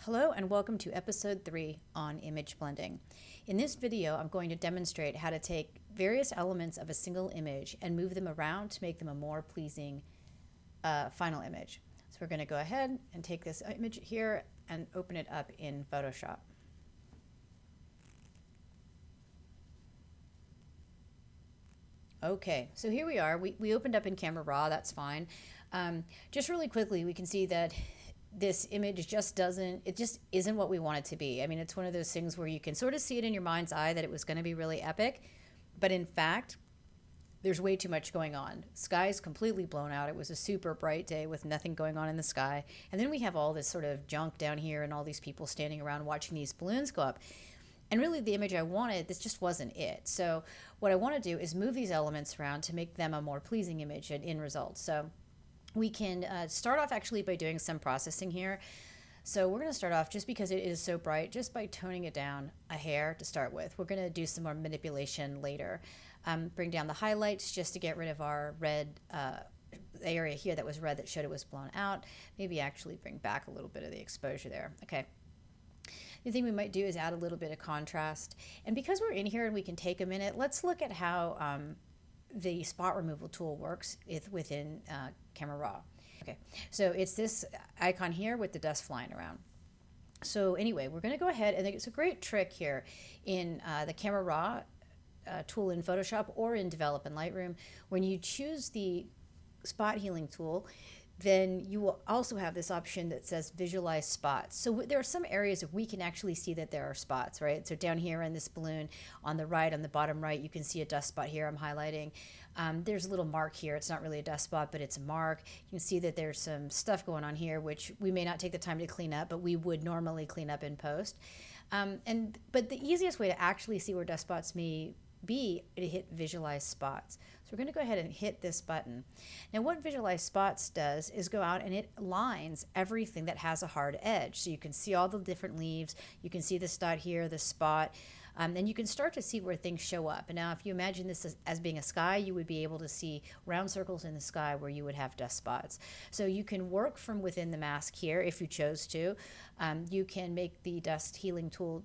Hello and welcome to episode 3 on image blending. In this video, I'm going to demonstrate how to take various elements of a single image and move them around to make them a more pleasing final image. So we're going to go ahead and take this image here and open it up in Photoshop. Okay, so here we are. We opened up in Camera Raw, that's fine. Just really quickly, we can see that this image just isn't what we want it to be. I mean, it's one of those things where you can sort of see it in your mind's eye that it was going to be really epic, but in fact, there's way too much going on. Sky's completely blown out. It was a super bright day with nothing going on in the sky. And then we have all this sort of junk down here and all these people standing around watching these balloons go up. And really the image I wanted, this just wasn't it. So what I want to do is move these elements around to make them a more pleasing image and end result. So we can start off actually by doing some processing here. So we're going to start off, just because it is so bright, just by toning it down a hair to start with. We're going to do some more manipulation later. Bring down the highlights just to get rid of our red area here that was red that showed it was blown out. Maybe actually bring back a little bit of the exposure there. Okay. The thing we might do is add a little bit of contrast. And because we're in here and we can take a minute, let's look at how the spot removal tool works within Camera Raw. Okay, so it's this icon here with the dust flying around. So anyway, we're going to go ahead, and it's a great trick here in the Camera Raw tool in Photoshop or in Develop in Lightroom. When you choose the spot healing tool, then you will also have this option that says visualize spots. So there are some areas that we can actually see that there are spots, right? So down here in this balloon on the right, on the bottom right, you can see a dust spot here I'm highlighting. There's a little mark here. It's not really a dust spot, but it's a mark. You can see that there's some stuff going on here, which we may not take the time to clean up, but we would normally clean up in post. But the easiest way to actually see where dust spots may be to hit visualize spots. So we're going to go ahead and hit this button. Now what visualize spots does is go out and it lines everything that has a hard edge. So you can see all the different leaves, you can see this dot here, the spot, and you can start to see where things show up. And now if you imagine this as being a sky, you would be able to see round circles in the sky where you would have dust spots. So you can work from within the mask here if you chose to. You can make the healing tool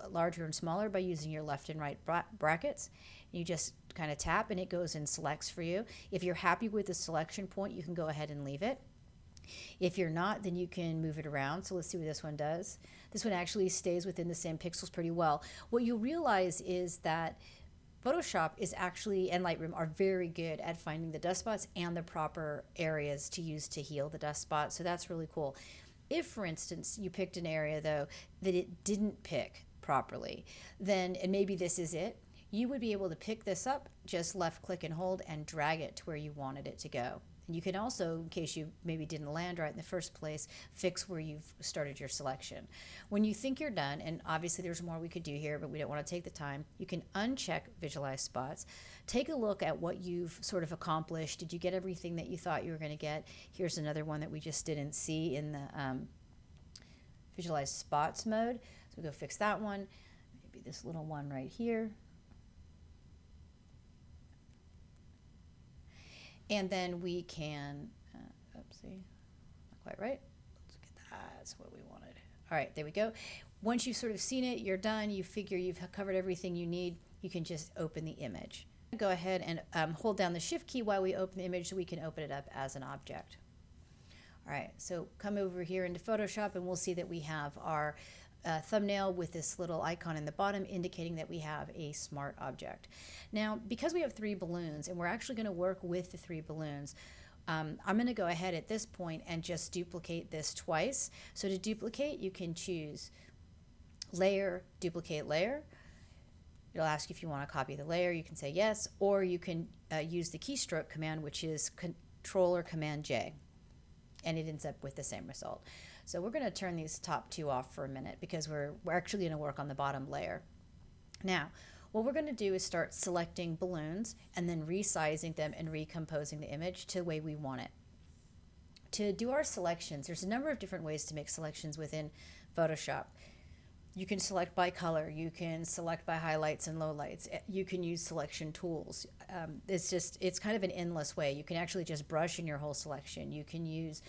larger and smaller by using your left and right brackets. You just kind of tap and it goes and selects for you. If you're happy with the selection point, you can go ahead and leave it. If you're not, then you can move it around. So let's see what this one does. This one actually stays within the same pixels pretty well. What you realize is that Photoshop is actually, and Lightroom are very good at finding the dust spots and the proper areas to use to heal the dust spots. So that's really cool. If, for instance, you picked an area, though, that it didn't pick properly, then, and maybe this is it, you would be able to pick this up, just left click and hold and drag it to where you wanted it to go. And you can also, in case you maybe didn't land right in the first place, fix where you've started your selection. When you think you're done, and obviously there's more we could do here, but we don't want to take the time, you can uncheck visualize spots. Take a look at what you've sort of accomplished. Did you get everything that you thought you were going to get? Here's another one that we just didn't see in the visualize spots mode. So we'll go fix that one. Maybe this little one right here. And then we can, oopsie, not quite right. Let's get that, that's what we wanted. All right, there we go. Once you've sort of seen it, you're done, you figure you've covered everything you need, you can just open the image. Go ahead and hold down the Shift key while we open the image so we can open it up as an object. All right, so come over here into Photoshop and we'll see that we have our thumbnail with this little icon in the bottom indicating that we have a smart object. Now, because we have 3 balloons and we're actually going to work with the 3 balloons, I'm going to go ahead at this point and just duplicate this twice. So to duplicate, you can choose Layer, Duplicate Layer. It'll ask you if you want to copy the layer. You can say yes, or you can use the keystroke command, which is Control or Command J, and it ends up with the same result. So we're going to turn these top 2 off for a minute because we're actually going to work on the bottom layer. Now, what we're going to do is start selecting balloons and then resizing them and recomposing the image to the way we want it. To do our selections, there's a number of different ways to make selections within Photoshop. You can select by color, you can select by highlights and lowlights, you can use selection tools. It's kind of an endless way. You can actually just brush in your whole selection. You can use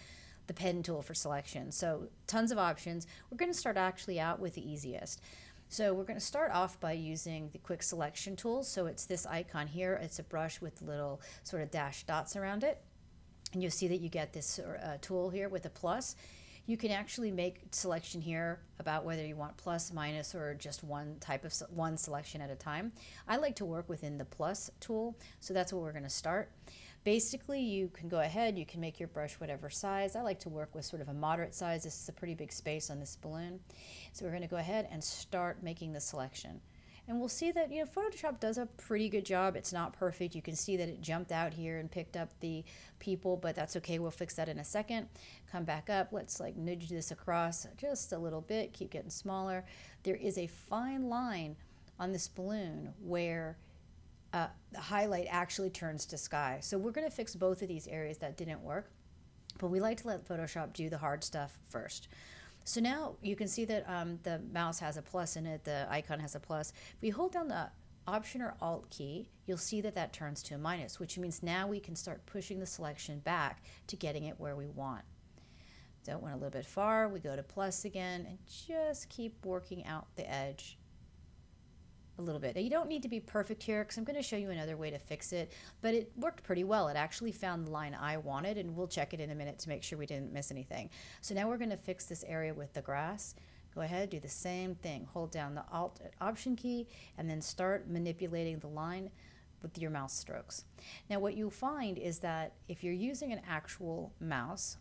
the pen tool for selection. So tons of options. We're going to start actually out with the easiest. So we're going to start off by using the quick selection tool. So it's this icon here. It's a brush with little sort of dashed dots around it. And you'll see that you get this tool here with a plus. You can actually make selection here about whether you want plus, minus, or just one type of one selection at a time. I like to work within the plus tool, so that's where we're going to start. Basically, you can go ahead, you can make your brush whatever size. I like to work with sort of a moderate size. This is a pretty big space on this balloon. So we're going to go ahead and start making the selection. And we'll see that, Photoshop does a pretty good job. It's not perfect. You can see that it jumped out here and picked up the people, but that's okay. We'll fix that in a second. Come back up. Let's like nudge this across just a little bit. Keep getting smaller. There is a fine line on this balloon where the highlight actually turns to sky. So we're going to fix both of these areas that didn't work, but we like to let Photoshop do the hard stuff first. So now you can see that the mouse has a plus in it, the icon has a plus. If we hold down the Option or Alt key, you'll see that that turns to a minus, which means now we can start pushing the selection back to getting it where we want. Don't want a little bit far, we go to plus again and just keep working out the edge a little bit. Now, you don't need to be perfect here because I'm going to show you another way to fix it, but it worked pretty well. It actually found the line I wanted, and we'll check it in a minute to make sure we didn't miss anything. So now we're going to fix this area with the grass. Go ahead, do the same thing. Hold down the Option key and then start manipulating the line with your mouse strokes. Now what you'll find is that if you're using an actual mouse,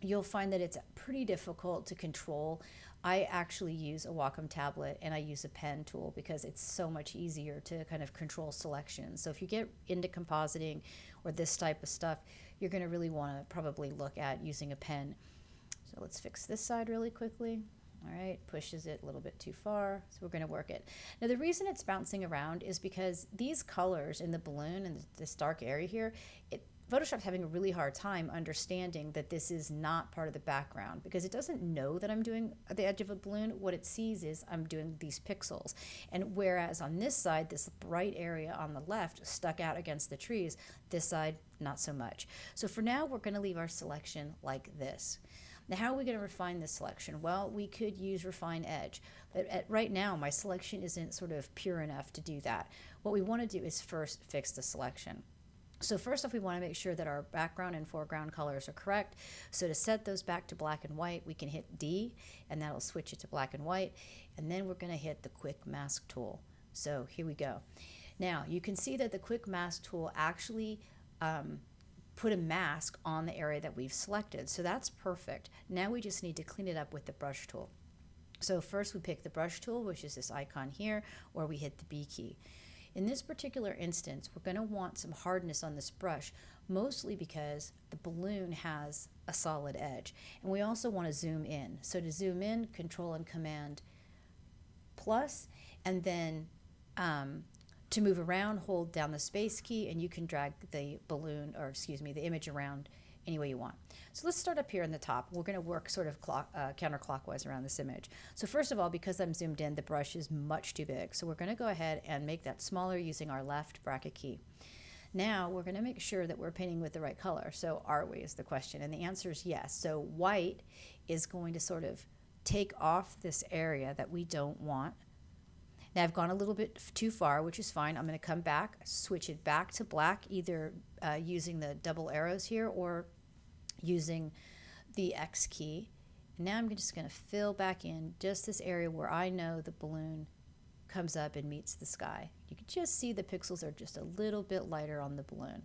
you'll find that it's pretty difficult to control. I actually use a Wacom tablet and I use a pen tool because it's so much easier to kind of control selection. So if you get into compositing or this type of stuff, you're going to really want to probably look at using a pen. So let's fix this side really quickly. All right, pushes it a little bit too far, so we're going to work it. Now the reason it's bouncing around is because these colors in the balloon and this dark area here, Photoshop's having a really hard time understanding that this is not part of the background because it doesn't know that I'm doing the edge of a balloon. What it sees is I'm doing these pixels. And whereas on this side, this bright area on the left stuck out against the trees, this side, not so much. So for now, we're going to leave our selection like this. Now, how are we going to refine this selection? Well, we could use Refine Edge. But right now, my selection isn't sort of pure enough to do that. What we want to do is first fix the selection. So first off, we want to make sure that our background and foreground colors are correct. So to set those back to black and white, we can hit D, and that'll switch it to black and white. And then we're going to hit the Quick Mask tool. So here we go. Now, you can see that the Quick Mask tool actually put a mask on the area that we've selected. So that's perfect. Now we just need to clean it up with the brush tool. So first we pick the brush tool, which is this icon here, or we hit the B key. In this particular instance, we're going to want some hardness on this brush, mostly because the balloon has a solid edge. And we also want to zoom in. So to zoom in, Control and Command plus, and then to move around, hold down the space key, and you can drag the balloon, or excuse me, the image around any way you want. So let's start up here in the top. We're going to work sort of counterclockwise around this image. So first of all, because I'm zoomed in, the brush is much too big. So we're going to go ahead and make that smaller using our left bracket key. Now we're going to make sure that we're painting with the right color. So are we is the question, and the answer is yes. So white is going to sort of take off this area that we don't want. Now I've gone a little bit too far, which is fine. I'm going to come back, switch it back to black, either using the double arrows here or using the X key. And now I'm just going to fill back in just this area where I know the balloon comes up and meets the sky. You can just see the pixels are just a little bit lighter on the balloon.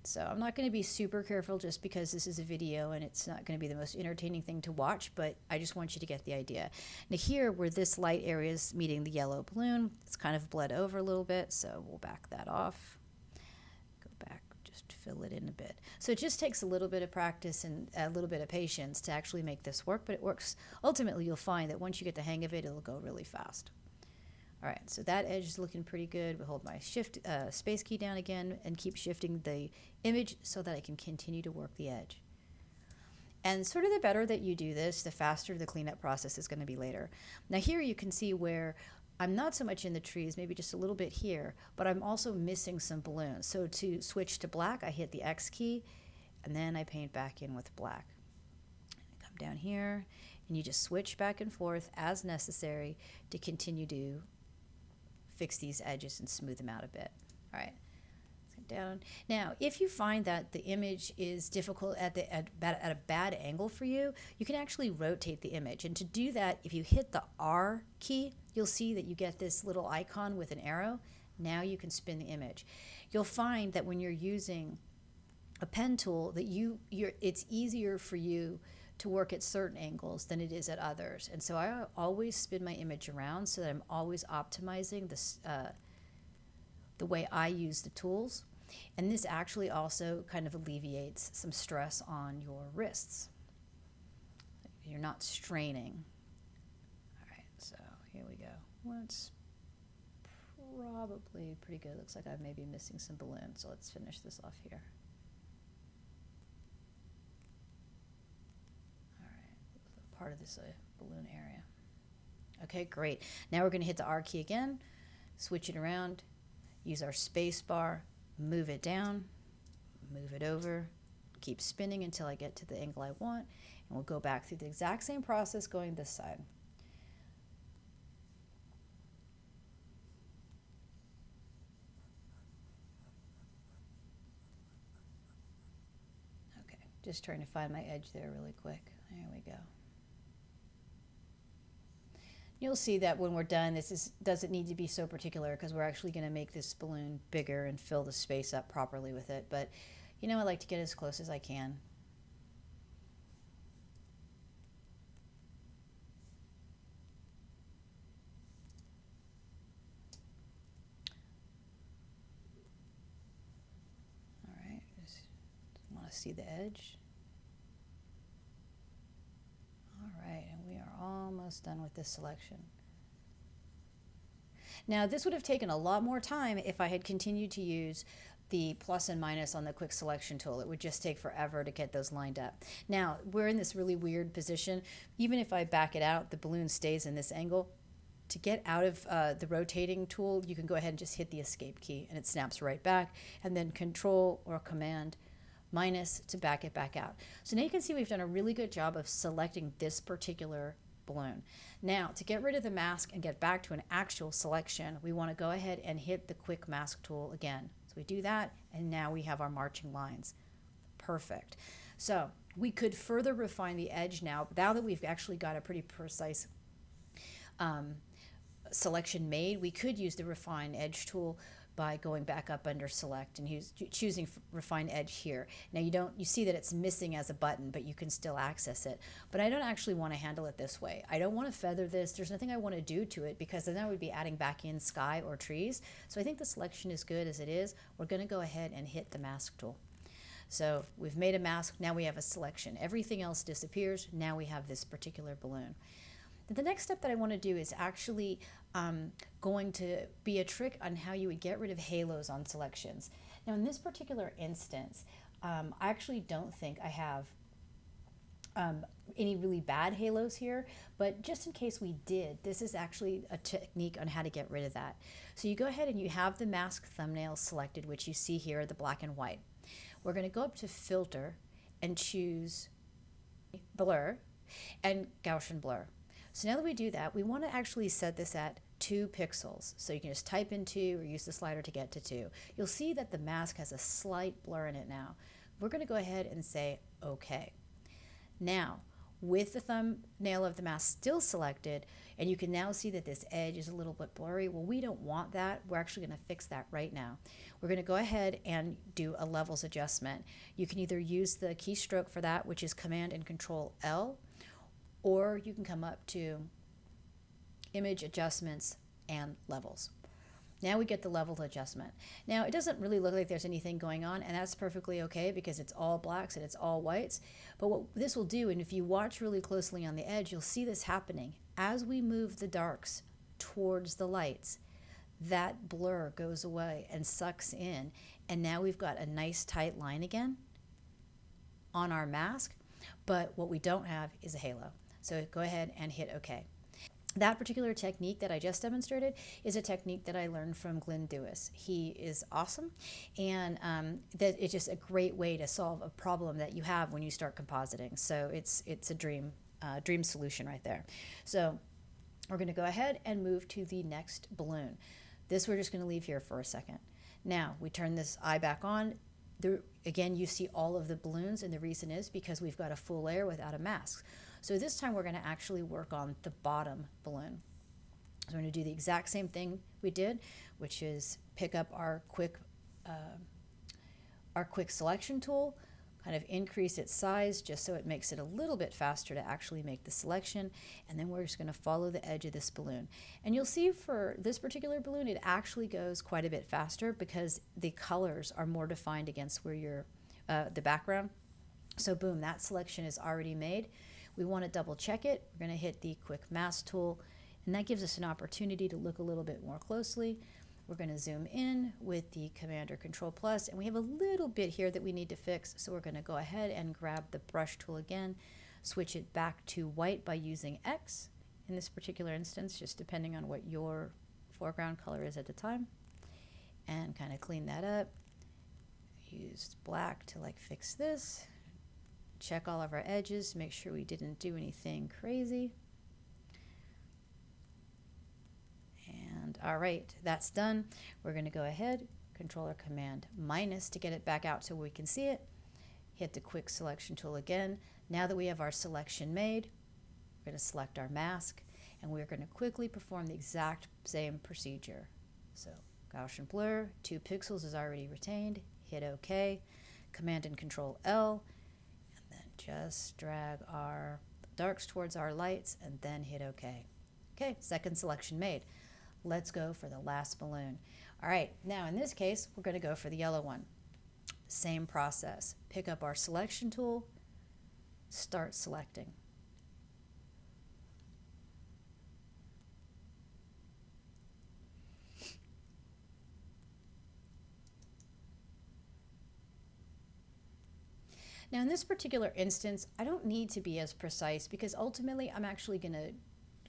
So I'm not going to be super careful just because this is a video and it's not going to be the most entertaining thing to watch, but I just want you to get the idea. Now here, where this light area is meeting the yellow balloon, it's kind of bled over a little bit, so we'll back that off. Go back, just fill it in a bit. So it just takes a little bit of practice and a little bit of patience to actually make this work, but it works. Ultimately, you'll find that once you get the hang of it, it'll go really fast. All right, so that edge is looking pretty good. We'll hold my space key down again and keep shifting the image so that I can continue to work the edge. And sort of the better that you do this, the faster the cleanup process is going to be later. Now here you can see where I'm not so much in the trees, maybe just a little bit here, but I'm also missing some balloons. So to switch to black, I hit the X key, and then I paint back in with black. Come down here, and you just switch back and forth as necessary to continue to fix these edges and smooth them out a bit. All right, down. Now, if you find that the image is difficult at a bad angle for you, you can actually rotate the image. And to do that, if you hit the R key, you'll see that you get this little icon with an arrow. Now you can spin the image. You'll find that when you're using a pen tool, that it's easier for you to work at certain angles than it is at others. And so I always spin my image around so that I'm always optimizing this, the way I use the tools. And this actually also kind of alleviates some stress on your wrists. You're not straining. All right, so here we go. Well, it's probably pretty good. Looks like I'm maybe missing some balloons, so let's finish this off here. All right, part of this balloon area. Okay, great. Now we're going to hit the R key again, switch it around, use our space bar, move it down, move it over, keep spinning until I get to the angle I want, and we'll go back through the exact same process going this side. Okay, just trying to find my edge there really quick. There we go. You'll see that when we're done, doesn't need to be so particular because we're actually going to make this balloon bigger and fill the space up properly with it. But, you know, I like to get as close as I can. All right, just want to see the edge. All right, and we are almost done with this selection. Now, this would have taken a lot more time if I had continued to use the plus and minus on the quick selection tool. It would just take forever to get those lined up. Now, we're in this really weird position. Even if I back it out, the balloon stays in this angle. To get out of the rotating tool, you can go ahead and just hit the escape key, and it snaps right back, and then Control or Command minus to back it back out. So now you can see we've done a really good job of selecting this particular balloon. Now, to get rid of the mask and get back to an actual selection, we want to go ahead and hit the quick mask tool again. So we do that, and now we have our marching lines. Perfect. So we could further refine the edge now that we've actually got a pretty precise selection made. We could use the refine edge tool by going back up under select and choosing refine edge here. Now you see that it's missing as a button, but you can still access it. But I don't actually want to handle it this way. I don't want to feather this. There's nothing I want to do to it because then I would be adding back in sky or trees. So I think the selection is good as it is. We're going to go ahead and hit the mask tool. So we've made a mask. Now we have a selection. Everything else disappears. Now we have this particular balloon. The next step that I want to do is actually going to be a trick on how you would get rid of halos on selections. Now in this particular instance, I actually don't think I have any really bad halos here, but just in case we did, this is actually a technique on how to get rid of that. So you go ahead and you have the mask thumbnail selected, which you see here, the black and white. We're going to go up to Filter and choose Blur and Gaussian Blur. So now that we do that, we want to actually set this at 2 pixels. So you can just type in 2 or use the slider to get to 2. You'll see that the mask has a slight blur in it now. We're going to go ahead and say OK. Now, with the thumbnail of the mask still selected, and you can now see that this edge is a little bit blurry. Well, we don't want that. We're actually going to fix that right now. We're going to go ahead and do a levels adjustment. You can either use the keystroke for that, which is Command and Control L, or you can come up to Image Adjustments and Levels. Now we get the level adjustment. Now it doesn't really look like there's anything going on, and that's perfectly okay because it's all blacks and it's all whites. But what this will do, and if you watch really closely on the edge, you'll see this happening. As we move the darks towards the lights, that blur goes away and sucks in, and now we've got a nice tight line again on our mask, but what we don't have is a halo. So go ahead and hit OK. That particular technique that I just demonstrated is a technique that I learned from Glenn Dewis. He is awesome, and that it's just a great way to solve a problem that you have when you start compositing. So it's a dream solution right there. So we're going to go ahead and move to the next balloon. This we're just going to leave here for a second. Now we turn this eye back on. Again, you see all of the balloons, and the reason is because we've got a full layer without a mask. So this time we're going to actually work on the bottom balloon. So we're going to do the exact same thing we did, which is pick up our quick selection tool, kind of increase its size just so it makes it a little bit faster to actually make the selection, and then we're just going to follow the edge of this balloon. And you'll see for this particular balloon it actually goes quite a bit faster because the colors are more defined against where you're the background. So boom, that selection is already made. We want to double check it. We're going to hit the quick mask tool, and that gives us an opportunity to look a little bit more closely. We're going to zoom in with the Command or Control plus, and we have a little bit here that we need to fix, so we're going to go ahead and grab the brush tool again, switch it back to white by using X in this particular instance, just depending on what your foreground color is at the time, and kind of clean that up. Use black to fix this. Check all of our edges, make sure we didn't do anything crazy. And all right, that's done. We're going to go ahead, Control or Command minus to get it back out so we can see it. Hit the quick selection tool again. Now that we have our selection made, we're going to select our mask, and we're going to quickly perform the exact same procedure. So Gaussian blur, 2 pixels is already retained. Hit OK, Command and Control L, just drag our darks towards our lights and then hit OK. Okay, second selection made. Let's go for the last balloon. All right, now in this case, we're going to go for the yellow one. Same process. Pick up our selection tool, start selecting. Now in this particular instance, I don't need to be as precise because ultimately I'm actually going to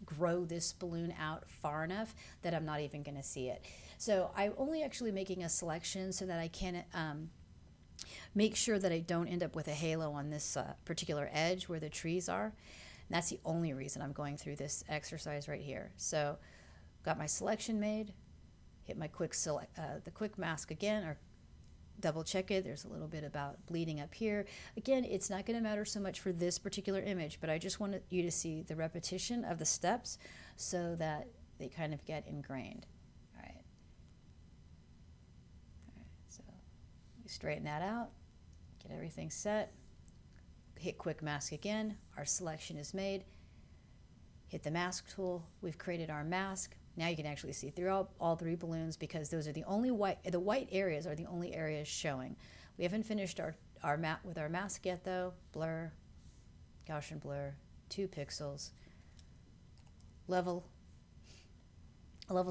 grow this balloon out far enough that I'm not even going to see it. So I'm only actually making a selection so that I can make sure that I don't end up with a halo on this particular edge where the trees are. And that's the only reason I'm going through this exercise right here. So got my selection made, hit my the quick mask again, or double check it. There's a little bit about bleeding up here. Again, it's not going to matter so much for this particular image, but I just wanted you to see the repetition of the steps so that they kind of get ingrained. All right. So we straighten that out, get everything set, hit quick mask again. Our selection is made. Hit the mask tool. We've created our mask. Now you can actually see through all 3 balloons because those are the only the white areas are the only areas showing. We haven't finished our map with our mask yet though. Blur, Gaussian blur, 2 pixels, levels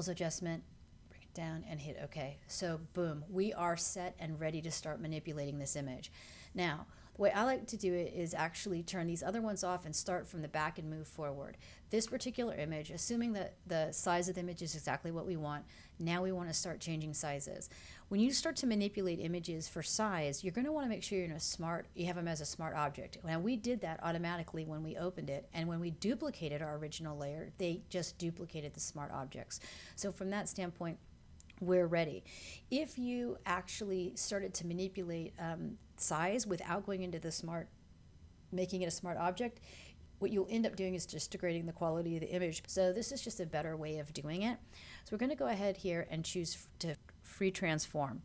adjustment, bring it down and hit OK. So boom, we are set and ready to start manipulating this image. Now, the way I like to do it is actually turn these other ones off and start from the back and move forward. This particular image, assuming that the size of the image is exactly what we want, now we want to start changing sizes. When you start to manipulate images for size, you're going to want to make sure you have them as a smart object. Now we did that automatically when we opened it, and when we duplicated our original layer, they just duplicated the smart objects. So from that standpoint, we're ready. If you actually started to manipulate size without going into making it a smart object, what you'll end up doing is just degrading the quality of the image. So this is just a better way of doing it. So we're going to go ahead here and choose to free transform.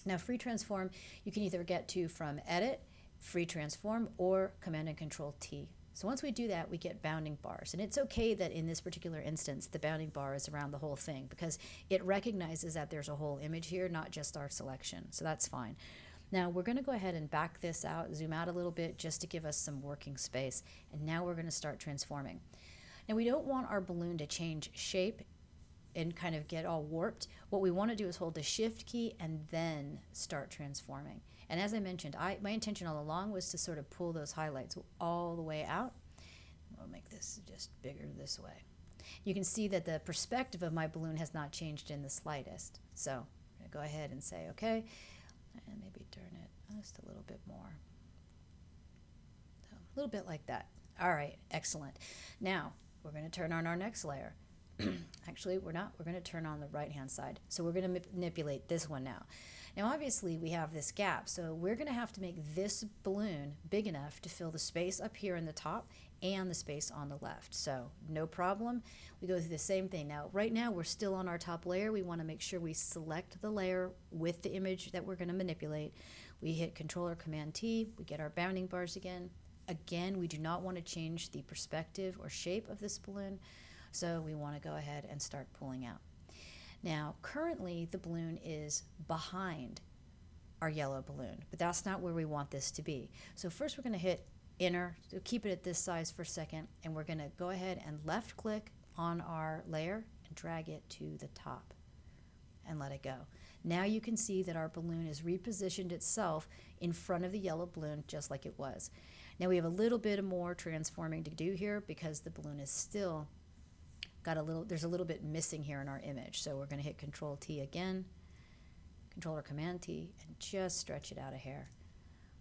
Now free transform you can either get to from edit, free transform, or Command and Control T. So once we do that, we get bounding bars. And it's okay that in this particular instance, the bounding bar is around the whole thing because it recognizes that there's a whole image here, not just our selection. So that's fine. Now we're going to go ahead and back this out, zoom out a little bit just to give us some working space. And now we're going to start transforming. Now we don't want our balloon to change shape and kind of get all warped. What we want to do is hold the Shift key and then start transforming. And as I mentioned, my intention all along was to sort of pull those highlights all the way out. We'll make this just bigger this way. You can see that the perspective of my balloon has not changed in the slightest. So I'm going to go ahead and say okay, and maybe turn it just a little bit more. So a little bit like that. All right, excellent. Now we're going to turn on our next layer. Actually, we're not. We're going to turn on the right-hand side. So we're going to manipulate this one now. Now, obviously, we have this gap, so we're going to have to make this balloon big enough to fill the space up here in the top and the space on the left. So no problem. We go through the same thing. Now, right now, we're still on our top layer. We want to make sure we select the layer with the image that we're going to manipulate. We hit Control or Command T. We get our bounding bars again. Again, we do not want to change the perspective or shape of this balloon, so we want to go ahead and start pulling out. Now, currently, the balloon is behind our yellow balloon, but that's not where we want this to be. So first we're going to hit Enter, so keep it at this size for a second, and we're going to go ahead and left-click on our layer and drag it to the top and let it go. Now you can see that our balloon has repositioned itself in front of the yellow balloon just like it was. Now we have a little bit more transforming to do here because the balloon is still there's a little bit missing here in our image. So we're going to hit Control T again, Control or Command T, and just stretch it out a hair.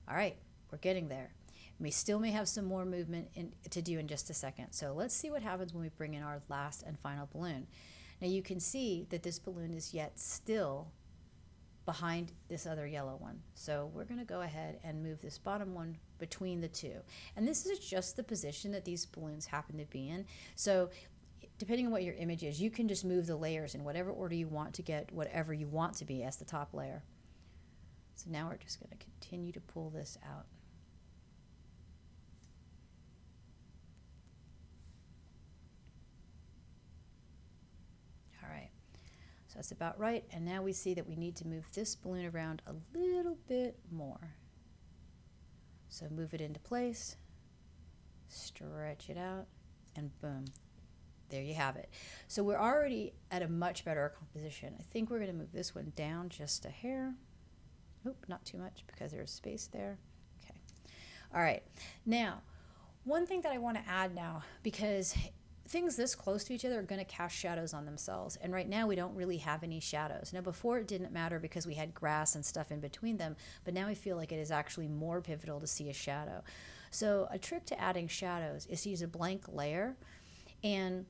All right, we're getting there. We still may have some more movement to do in just a second. So let's see what happens when we bring in our last and final balloon. Now you can see that this balloon is yet still behind this other yellow one. So we're going to go ahead and move this bottom one between the two. And this is just the position that these balloons happen to be in. So depending on what your image is, you can just move the layers in whatever order you want to get whatever you want to be as the top layer. So now we're just going to continue to pull this out. All right, so that's about right. And now we see that we need to move this balloon around a little bit more. So move it into place, stretch it out, and boom. There you have it. So we're already at a much better composition. I think we're going to move this one down just a hair. Oop, not too much because there's space there. Okay. All right. Now, one thing that I want to add now, because things this close to each other are going to cast shadows on themselves. And right now we don't really have any shadows. Now before it didn't matter because we had grass and stuff in between them, but now I feel like it is actually more pivotal to see a shadow. So a trick to adding shadows is to use a blank layer, and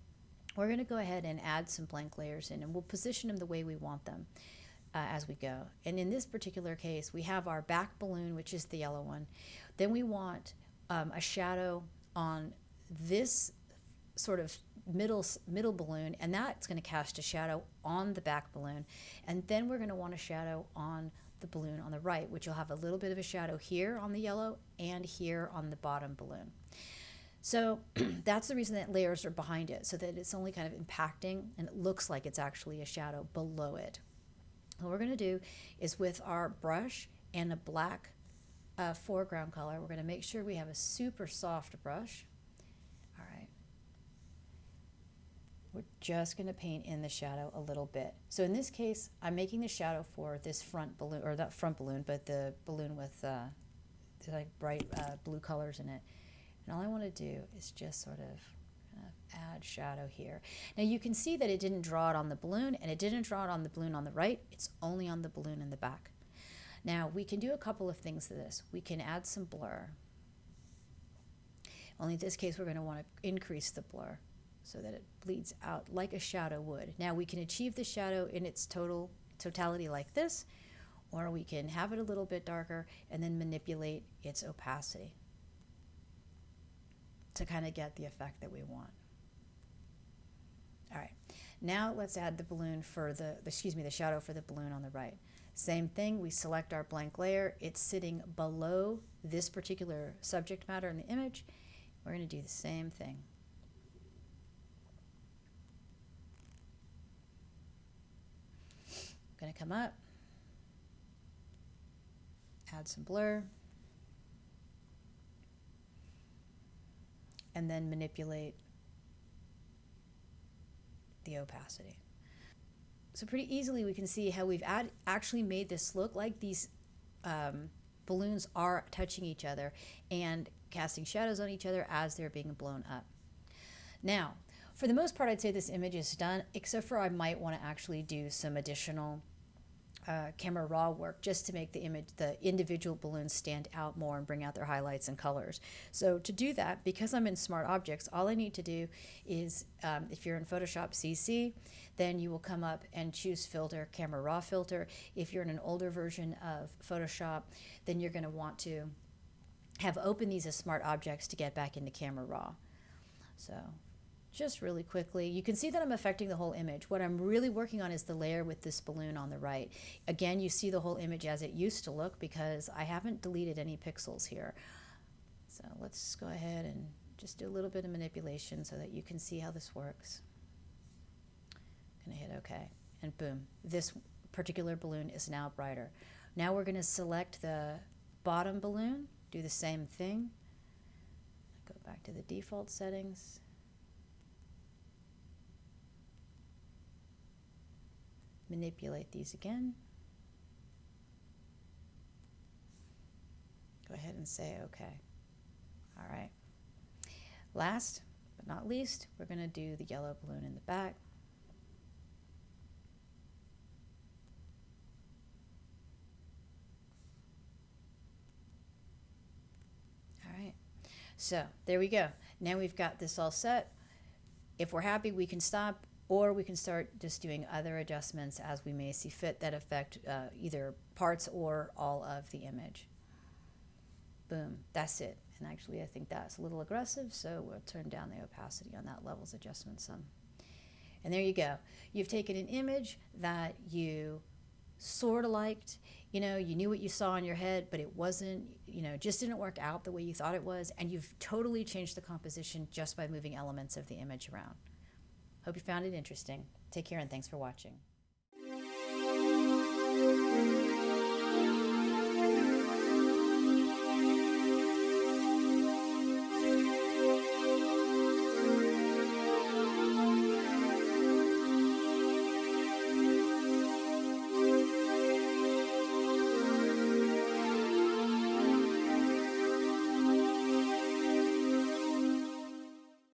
we're going to go ahead and add some blank layers in, and we'll position them the way we want them as we go. And in this particular case, we have our back balloon, which is the yellow one. Then we want a shadow on this sort of middle balloon, and that's going to cast a shadow on the back balloon. And then we're going to want a shadow on the balloon on the right, which will have a little bit of a shadow here on the yellow and here on the bottom balloon. So that's the reason that layers are behind it, so that it's only kind of impacting and it looks like it's actually a shadow below it. What we're going to do is with our brush and a black foreground color, we're going to make sure we have a super soft brush. All right. We're just going to paint in the shadow a little bit. So in this case, I'm making the shadow for this front balloon, or not front balloon, but the balloon with like bright blue colors in it. And all I want to do is just sort of add shadow here. Now you can see that it didn't draw it on the balloon, and it didn't draw it on the balloon on the right. It's only on the balloon in the back. Now we can do a couple of things to this. We can add some blur. Only in this case we're going to want to increase the blur so that it bleeds out like a shadow would. Now we can achieve the shadow in its totality like this, or we can have it a little bit darker and then manipulate its opacity to kind of get the effect that we want. All right, now let's add the balloon for the shadow for the balloon on the right. Same thing, we select our blank layer. It's sitting below this particular subject matter in the image. We're going to do the same thing. I'm going to come up, add some blur, and then manipulate the opacity. So pretty easily we can see how we've actually made this look like these balloons are touching each other and casting shadows on each other as they're being blown up. Now, for the most part, I'd say this image is done, except for I might want to actually do some additional camera raw work just to make the image, the individual balloons stand out more and bring out their highlights and colors. So to do that, because I'm in Smart Objects, all I need to do is, if you're in Photoshop CC, then you will come up and choose Filter, Camera Raw Filter. If you're in an older version of Photoshop, then you're going to want to have open these as Smart Objects to get back into Camera Raw. So just really quickly, you can see that I'm affecting the whole image. What I'm really working on is the layer with this balloon on the right. Again, you see the whole image as it used to look because I haven't deleted any pixels here. So let's go ahead and just do a little bit of manipulation so that you can see how this works. I'm gonna hit OK, and boom, this particular balloon is now brighter. Now we're gonna select the bottom balloon, do the same thing. Go back to the default settings. Manipulate these again. Go ahead and say OK. All right. Last but not least, we're going to do the yellow balloon in the back. All right. So there we go. Now we've got this all set. If we're happy, we can stop. Or we can start just doing other adjustments as we may see fit that affect either parts or all of the image. Boom, that's it. And actually I think that's a little aggressive, so we'll turn down the opacity on that levels adjustment some. And there you go. You've taken an image that you sort of liked, you knew what you saw in your head, but it wasn't, just didn't work out the way you thought it was, and you've totally changed the composition just by moving elements of the image around. Hope you found it interesting. Take care and thanks for watching.